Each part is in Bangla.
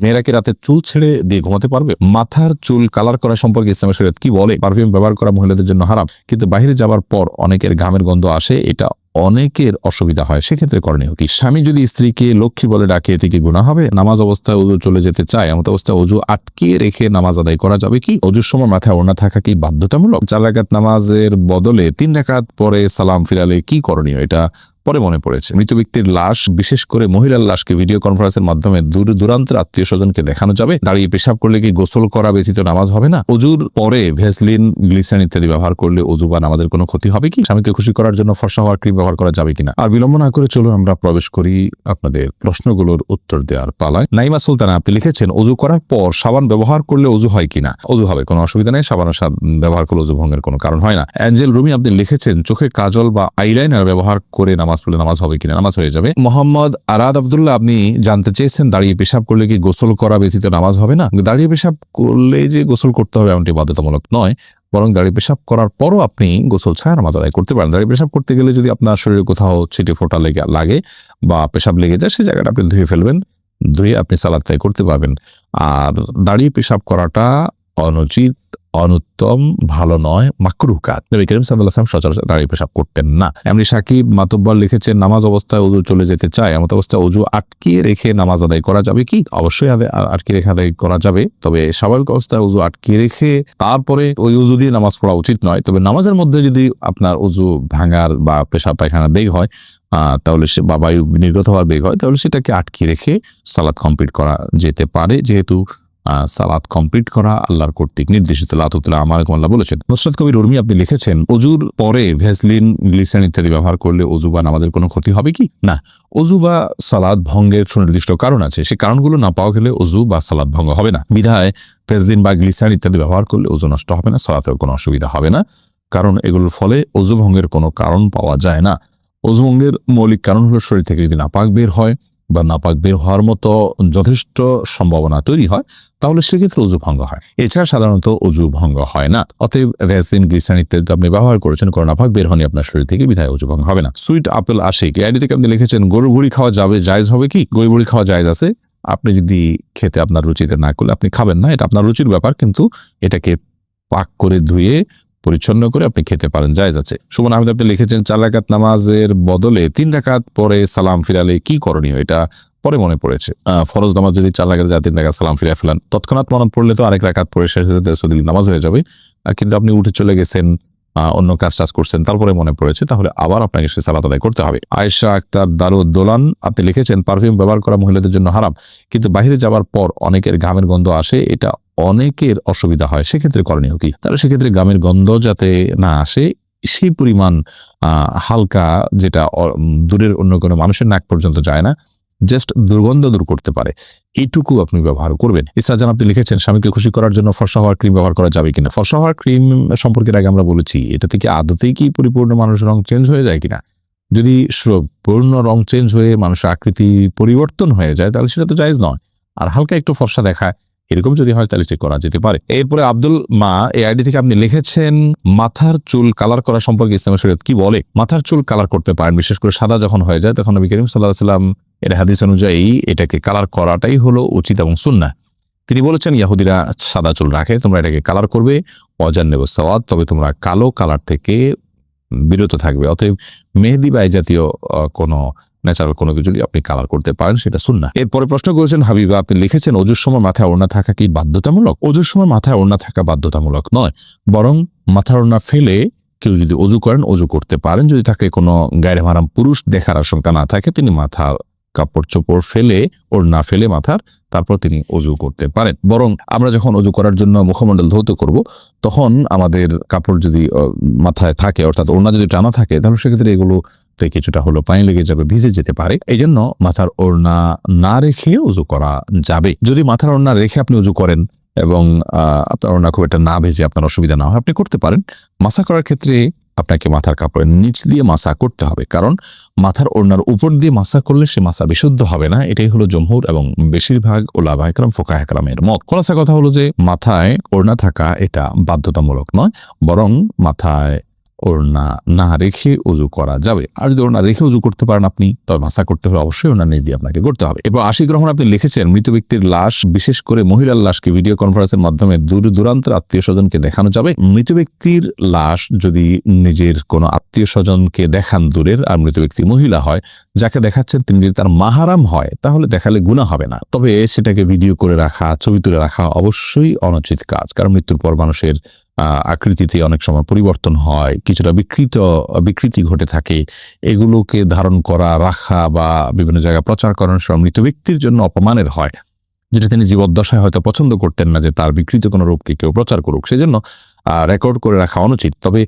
মেয়েরা কি রাতে চুল ছেড়ে দিয়ে ঘুমাতে পারবে? মাথার চুল কালার করা সম্পর্কে ইসলামের শরীয়ত কি বলে? পারফিউম ব্যবহার করা মহিলাদের জন্য হারাম, কিন্তু বাইরে যাবার পর অনেকের ঘামের গন্ধ আসে, এটা অনেকের অসুবিধা হয়, সেক্ষেত্রে করণীয় কি? স্বামী যদি স্ত্রীকে লক্ষ্মী বলে ডাকে, এতে কি গুনাহ হবে? নামাজ অবস্থায় ওযু চলে যেতে চায়, এমন অবস্থায় ওযু আটকিয়ে রেখে নামাজ আদায় করা যাবে কি? ওযুর সময় মাথায় ওড়না থাকা কি বাধ্যতামূলক? 4 রাকাত নামাজের বদলে 3 রাকাত পরে সালাম ফিরালে কি করণীয়? এটা পরে মনে পড়েছে। মৃত ব্যক্তির লাশ, বিশেষ করে মহিলার লাশকে ভিডিও কনফারেন্সের মাধ্যমে দূর দূরান্তের আত্মীয় স্বজনকে দেখানো যাবে? দাঁড়িয়ে পেশাব করলে কি গোসল করা ব্যতীত নামাজ হবে না? ওযুর পরে ভেসলিন, গ্লিসারিন ইত্যাদি ব্যবহার করলে ওযু বা নামাজের কোনো ক্ষতি হবে কি? স্বামীকে খুশি করার জন্য ফর্সা হওয়ার ক্রিম ব্যবহার করা যাবে কিনা? আর বিলম্ব না করে চলুন আমরা প্রবেশ করি আপনাদের প্রশ্নগুলোর উত্তর দেওয়ার পালায়। নাইমা সুলতানা আপনি লিখেছেন, ওযু করার পর সাবান ব্যবহার করলে ওযু হয় কিনা? ওযু হবে, কোনো অসুবিধা নেই। সাবানের ব্যবহার করলে ওযু ভঙ্গের কোনো কারণ হয় না। অ্যাঞ্জেল রুমি আপনি লিখেছেন, চোখে কাজল বা আইলাইনার ব্যবহার করে নামাজ পড়লে নামাজ হবে কিনা? নামাজ হয়ে যাবে। মোহাম্মদ আরাদ আব্দুল্লাহ আপনি জানতে চেয়েছেন, দাঁড়িয়ে পেশাব করলে কি গোসল করা ব্যতীত নামাজ হবে না? দাঁড়িয়ে পেশাব করলে যে গোসল করতে হবে এমনটি বাধ্যতামূলক নয়, বরং দাঁড়িয়ে পেশাব করার পরও আপনি গোসল ছাড়া নামাজ আদায় করতে পারেন। দাঁড়িয়ে পেশাব করতে গেলে যদি আপনার শরীরে কোথাও ছিটে ফোঁটা লাগে বা পেশাব লেগে যায়, সেই জায়গাটা আপনি ধুয়ে ফেলবেন, ধুয়ে আপনি সালাত আদায় করতে পারবেন। আর দাঁড়িয়ে পেশাব করাটা অনুচিত, অনুত্তম, ভালো নয়, মাকরুহ কাজ। নবী করিম সাল্লাল্লাহু আলাইহি ওয়াসাল্লাম সচরাচর দাঁড়িয়ে পেশাব করতেন না। এমনি সাকিব মাতব্বর লিখেছেন, নামাজ অবস্থায় ওযু চলে যেতে চায়, এমন অবস্থায় ওযু আটকিয়ে রেখে নামাজ আদায় করা যাবে কি? অবশ্যই আটকিয়ে রেখে আদায় করা যাবে, তবে স্বাভাবিক অবস্থায় ওযু আটকিয়ে রেখে তারপরে ওই ওযু দিয়ে নামাজ পড়া উচিত নয়। তবে নামাজের মধ্যে যদি আপনার ওযু ভাঙার বা পেশাব পায়খানা বেগ হয়, তাহলে সে বা বায়ু নির্গত হওয়ার বেগ হয়, তাহলে সেটাকে আটকিয়ে রেখে সালাত কমপ্লিট করা যেতে পারে, যেহেতু সালাত কমপ্লিট করা আল্লাহর কর্তৃক নির্দেশিত। আল্লাহ বলেছেন। নুসরাত কবির উর্মি আপনি লিখেছেন, ওযুর পরে ভেসলিন, গ্লিসারিন ইত্যাদি ব্যবহার করলে ওযু বা নামাজের কোনো ক্ষতি হবে কি? না, ওযু বা সালাত ভঙ্গের সুনির্দিষ্ট কারণ আছে, সেই কারণগুলো না পাওয়া গেলে ওযু বা সালাত ভঙ্গ হবে না। বিধায় ভেসলিন বা গ্লিসারিন ইত্যাদি ব্যবহার করলে ওযু নষ্ট হবে না, সালাতেও কোনো অসুবিধা হবে না, কারণ এগুলোর ফলে ওযু ভঙ্গের কোনো কারণ পাওয়া যায় না। ওযু ভঙ্গের মৌলিক কারণ হলো শরীর থেকে যদি নাপাক বের হয় বা নাপাক বের হওয়ার মতো যথেষ্ট সম্ভাবনা তৈরি হয়, তাহলে সেক্ষেত্রে ওযু ভঙ্গ হয়। এছাড়া সাধারণত ওযু ভঙ্গ হয় না। অতএব ভ্যাসলিন, গ্লিসারিন ইত্যাদি আপনি ব্যবহার করেছেন, কোনো নাপাক বের হয়নি আপনার শরীর থেকে, বিধায় ওযু ভঙ্গ হবে না। সুইট আপেল আশিক আইডি থেকে আপনি লিখেছেন, গরুর ভুঁড়ি খাওয়া যাবে, জায়েজ হবে কি? গরুর ভুঁড়ি খাওয়া জায়েজ আছে, আপনি যদি খেতে আপনার রুচিতে না করলে আপনি খাবেন না, এটা আপনার রুচির ব্যাপার, কিন্তু এটাকে পাক করে ধুয়ে পরিচ্ছন্ন করে আপনি খেতে পারেন, জায়েজ আছে। সুমন আহমেদ আপনি লিখেছেন, 4 রাকাত নামাজের বদলে 3 রাকাত পরে সালাম ফিরালে কি করণীয়? এটা পরে মনে পড়েছে। ফরজ নামাজ যদি 4 রাকাত যায়, 3 রাকাত সালাম ফিরে ফেলান, তৎক্ষণাৎ মনে পড়লে তো আরেক রাকাত পরে শেষে নামাজ হয়ে যাবে, কিন্তু আপনি উঠে চলে গেছেন, অন্য কাজ করছেন, তারপরে মনে পড়েছে, তাহলে আবার আপনাকে সে সালাত আদায় করতে হবে। আয়েশা আক্তার দারুদ্দোলান আপনি লিখেছেন, পারফিউম ব্যবহার করা মহিলাদের জন্য হারাম, কিন্তু বাইরে যাবার পর অনেকের ঘামের গন্ধ আসে, এটা অনেকের অসুবিধা হয়, সেক্ষেত্রে করণীয় কি? তাহলে সেক্ষেত্রে ঘামের গন্ধ যাতে না আসে, সেই পরিমাণ হালকা, যেটা দূরের অন্য কোনো মানুষের নাক পর্যন্ত যায় না, জাস্ট দুর্গন্ধ দূর করতে পারে, এইটুকু আপনি ব্যবহার করবেন। ইসরাজান আপনি লিখেছেন, স্বামীকে খুশি করার জন্য ফর্সা হওয়ার ক্রিম ব্যবহার করা যাবে কিনা? ফর্সা হওয়ার ক্রিম সম্পর্কে আগে আমরা বলেছি, এটা থেকে আদতেই কি পরিপূর্ণ মানুষের রং চেঞ্জ হয়ে যায় কিনা? যদি পূর্ণ রং চেঞ্জ হয়ে মানুষের আকৃতি পরিবর্তন হয়ে যায়, তাহলে সেটা তো জায়েজ নয়। আর হালকা একটু ফর্সা দেখায়, এরকম যদি হয়, তাহলে চেক করা যেতে পারে। এরপরে আব্দুল মা এই আইডি থেকে আপনি লিখেছেন, মাথার চুল কালার করা সম্পর্কে ইসলামের শরীয়ত কি বলে? মাথার চুল কালার করতে পারেন, বিশেষ করে সাদা যখন হয়ে যায়, তখন নবী করিম সাল্লাল্লাহু আলাইহি ওয়াসাল্লাম এর হাদিস অনুযায়ী এটাকে কালার করাটাই হলো উচিত এবং সুন্নাহ। তিনি বলেছেন, ইহুদিরা সাদা চুল রাখে, তোমরা এটাকে কালার করবে, ওয়াজান্নিবুস সাওয়াদ, তবে তোমরা কালো কালার থেকে বিরত থাকবে। অতএব মেহেদি বা এই জাতীয় কোনো ন্যাচারাল কোনো কিছু যদি আপনি কালার করতে পারেন, সেটা সুন্নাহ। এরপরে প্রশ্ন করেছেন হাবিবা, আপনি লিখেছেন, ওযুর সময় মাথায় ওড়না থাকা কি বাধ্যতামূলক? ওযুর সময় মাথায় ওড়না থাকা বাধ্যতামূলক নয়, বরং মাথার ওড়না ফেলে কেউ যদি ওযু করেন, ওযু করতে পারেন। যদি তাকে কোনো গায়রে মাহরাম পুরুষ দেখার আশঙ্কা না থাকে, তিনি মাথার কাপড় চোপড় ফেলে, ওড়না ফেলে মাথার, তারপর তিনি ওযু করতে পারেন। বরং আমরা যখন ওযু করার জন্য মুখমণ্ডল ধৌত করব, তখন আমাদের কাপড় যদি মাথায় থাকে, অর্থাৎ ওড়না যদি টানা থাকে, তাহলে সেক্ষেত্রে এগুলো কিছুটা হলো পানি লেগে যাবে, ভিজে যেতে পারে। এই জন্য মাথার ওড়না না রেখে ওযু করা যাবে। যদি মাথার ওড়না রেখে আপনি ওযু করেন এবং আপনার ওড়না খুব একটা না ভেজে আপনার অসুবিধা না হয়, আপনি করতে পারেন। মাসা করার ক্ষেত্রে আপনাকে মাথার কাপড়ের নিচ দিয়ে মাসা করতে হবে, কারণ মাথার ওড়নার উপর দিয়ে মাসা করলে সে মাসা বিশুদ্ধ হবে না। এটাই হলো জমহুর এবং বেশিরভাগ উলামা ইকরাম, ফুকাহা ইকরামের মত। খোলাসা কথা হলো যে মাথায় ওড়না থাকা এটা বাধ্যতামূলক নয়, বরং মাথায় ওড়না না রেখে উজু করা যাবে। আর যদি ওড়না রেখে উজু করতে পারেন আপনি, তবে মাসা করতে হবে অবশ্যই, ওড়না নিজ দিয়ে আপনাকে করতে হবে। এবার আশিক রহমান আপনি লিখেছেন, মৃত ব্যক্তির লাশ, বিশেষ করে মহিলার লাশকে ভিডিও কনফারেন্সের মাধ্যমে দূর দূরান্তের আত্মীয় স্বজনকে দেখানো যাবে। মৃত ব্যক্তির লাশ যদি নিজের কোনো আত্মীয় স্বজনকে দেখান দূরের, আর মৃত ব্যক্তি মহিলা হয়, যাকে দেখাচ্ছেন তিনি যদি তার মাহারাম হয়, তাহলে দেখালে গুনাহ হবে না। তবে সেটাকে ভিডিও করে রাখা, ছবি তুলে রাখা অবশ্যই অনুচিত কাজ, কারণ মৃত্যুর পর মানুষের আকৃতিতে অনেক সময় পরিবর্তন হয়, কিছুটা বিকৃতি ঘটে থাকে। এগুলোকে ধারণ করা, রাখা বা বিভিন্ন জায়গায় প্রচার করার সময় মৃত ব্যক্তির জন্য অপমানের হয়, যেটা তিনি জীবদ্দশায় হয়তো পছন্দ করতেন না যে তার বিকৃত কোনো রূপকে কেউ প্রচার করুক, সেজন্য রেকর্ড করে রাখা অনুচিত। তবে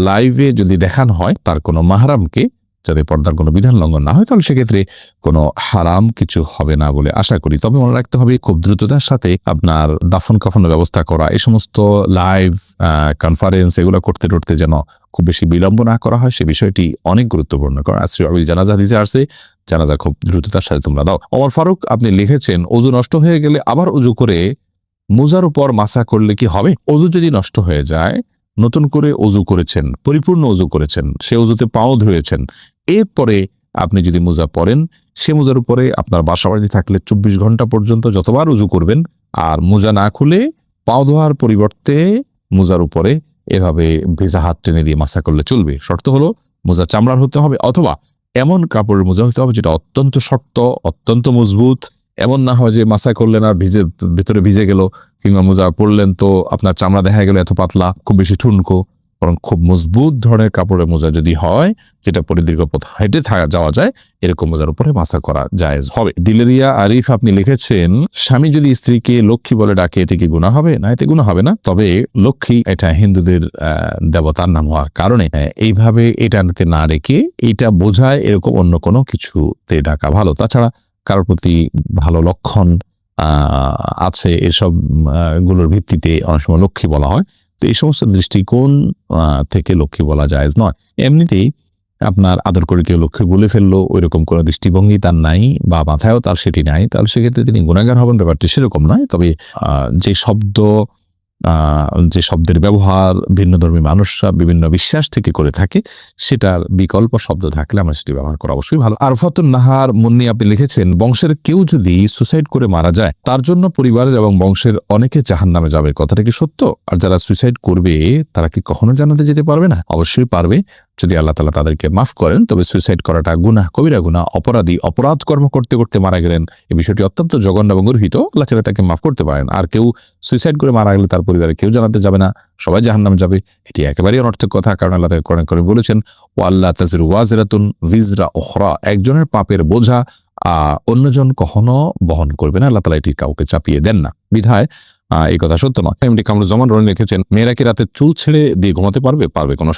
লাইভে যদি দেখানো হয় তার কোনো মাহরামকে, যাতে পর্দার কোনো বিধান লঙ্ঘন না হয়, তাহলে সেক্ষেত্রে কোনো হারাম কিছু হবে না বলে আশা করি। তবে মনে রাখতে হবে, খুব দ্রুততার সাথে আপনার দাফন কাফনের ব্যবস্থা করা, এই সমস্ত লাইভ কনফারেন্স এগুলো করতে যেন খুব বেশি বিলম্ব না করা হয়, সে বিষয়টি অনেক গুরুত্বপূর্ণ। কারণ আসরি আবিল জানাজা দিতে আসছে, জানাজা খুব দ্রুততার সাথে তোমরা দাও। ওমর ফারুক আপনি লিখেছেন, অজু নষ্ট হয়ে গেলে আবার অজু করে মোজার উপর মাসা করলে কি হবে? অজু যদি নষ্ট হয়ে যায়, নতুন করে অজু করেছেন, পরিপূর্ণ অজু করেছেন, সে অজুতে পাও ধুয়েছেন, এরপরে আপনি যদি মোজা পরেন, সে মোজার উপরে আপনার বাসাবাড়ি থাকলে 24 ঘন্টা পর্যন্ত যতবার উজু করবেন, আর মোজা না খুলে পাও ধোয়ার পরিবর্তে মোজার উপরে এভাবে ভেজা হাত টেনে দিয়ে মাসা করলে চলবে। শর্ত হলো মোজা চামড়ার হতে হবে, অথবা এমন কাপড়ের মোজা হতে হবে যেটা অত্যন্ত শক্ত, অত্যন্ত মজবুত। এমন না হয় যে মাসা করলেন আর ভিতরে ভিজে গেল, কিংবা মোজা পরলেন তো আপনার চামড়া দেখা গেল এত পাতলা, খুব বেশি ঠুনকো। বরং খুব মজবুত ধরনের কাপড়ের মোজা যদি হয়, যেটা পরে দীর্ঘ পথ হেঁটে যাওয়া যায়, এরকম মোজার উপরে মাসা করা জায়েজ হবে। দিলেরিয়া আরিফ আপনি লিখেছেন, স্বামী যদি স্ত্রীকে লক্ষ্মী বলে ডাকে, এতে কি গুনাহ হবে? না, এতে গুনাহ হবে না। তবে লক্ষ্মী এটা হিন্দুদের দেবতার নাম হওয়ার কারণে এইভাবে এটাতে না রেখে এটা বোঝায় এরকম অন্য কোনো কিছুতে ডাকা ভালো। তাছাড়া কারোর প্রতি ভালো লক্ষণ আছে, এসব গুলোর ভিত্তিতে অনেক সময় লক্ষ্মী বলা হয়। তো এই সমস্ত দৃষ্টিকোণ থেকে লক্ষ্মী বলা জায়েজ নয়। এমনিতেই আপনার আদর করে কেউ লক্ষ্মী বলে ফেললো, ওইরকম কোনো দৃষ্টিভঙ্গি তার নাই বা মাথায়ও তার সেটি নাই, তাহলে সেক্ষেত্রে তিনি গুনাহগার হবেন, ব্যাপারটি সেরকম নয়। তবে যে শব্দের ব্যবহার ভিন্নধর্মী মানুষরা বিভিন্ন বিশ্বাস থেকে করে থাকে, সেটার বিকল্প শব্দ থাকলে আমরা সেটি ব্যবহার করা অবশ্যই ভালো। আরফাতুন নাহার মুন্নি আপনি লিখেছেন, বংশের কেউ যদি সুসাইড করে মারা যায়, তার জন্য পরিবারের এবং বংশের অনেকে জাহান্নামে যাবে, কথাটা কি সত্য? আর যারা সুইসাইড করবে তারা কি কখনো জান্নাতে যেতে পারবে না? অবশ্যই পারবে, যদি আল্লাহ তাআলা তাদেরকে মাফ করেন। তবে সুইসাইড করাটা গুনাহ, কবিরা গুনাহ, অপরাধ কর্ম করতে করতে মারা গেলেন, এই বিষয়টি অত্যন্ত জঘন্য এবং গর্হিত। আল্লাহ তাআলা তাকে মাফ করতে পারেন। আর কেউ সুইসাইড করে মারা গেলে তার পরিবারে কেউ জান্নাতে যাবে না, সবাই জাহান্নামে যাবে, এটি একেবারেই অনর্থক কথা। কারণ আল্লাহ তাআলা কোরআনে করে বলেছেন, ওয়াল্লা তাজিরু ওয়াজিরাতুন ভিজরা উখরা, একজনের পাপের বোঝা অন্যজন কখনো বহন করবে না, আল্লাহ তাআলা এটি কাউকে চাপিয়ে দেন না। বিধায় এই কথা সত্য নয়। এমনি কামরুজ্জামান রনি লিখেছেন, মেয়েরা কি রাতে চুল ছেড়ে দিয়ে ঘুমাতে পারবে? পারবে, কোনো